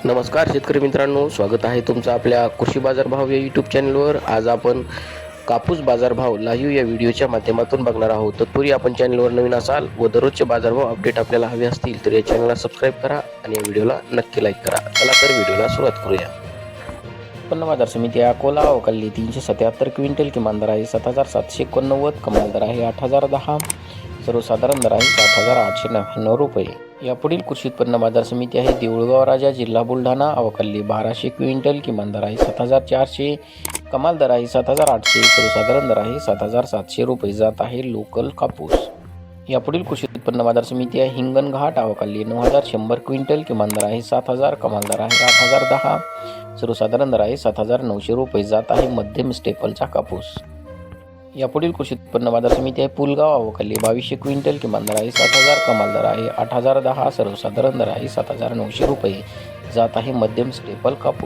नमस्कार शेतकरी मित्रांनो, स्वागत आहे तुमचं आपल्या कृषी बाजारभाव या यूट्यूब चॅनलवर। आज आपण कापूस बाजारभाव लाईव्ह या व्हिडिओच्या माध्यमातून बघणार आहोत। तत्पूर्वी आपण चॅनलवर नवीन असाल व दररोजचे बाजारभाव अपडेट आपल्याला हवे असतील तर या चॅनलला सबस्क्राईब करा आणि या व्हिडिओला नक्की लाईक करा। चला तर व्हिडिओला सुरुवात करूया। उत्पन्न बाजार समिती अकोला अवकाली 377 क्विंटल, किमान दर आहे 7789, कमाल दर आहे 8010, सर्वसाधारण दर आहे 7899 रुपये। यापुढील कृषी उत्पन्न बाजार समिती आहे देऊळगाव राजा, जिल्हा बुलढाणा, अवकाली 1200 क्विंटल, किमान दर आहे 7400, कमाल दर आहे 7800, सर्वसाधारण दर आहे 7700 रुपये। जात आहे लोकल कापूस। यापुढील कृषी उत्पन्न बाजार समिती आहे हिंगणघाट, अवकाली 9100 क्विंटल, किमान दर आहे 7000, कमाल दर आहे 8010, सर्वसाधारण दर आहे 7900 रुपये। जात आहे मध्यम स्टेपलचा कापूस। यापुढील कृषी उत्पन्न बाजार समिती आहे पुलगाव, अवकाली 2200 क्विंटल, किमान दर आहे 7000, कमाल दर आहे 8010, सर्वसाधारण दर आहे 7900 रुपये। जात आहे मध्यम स्टेपल कापूस।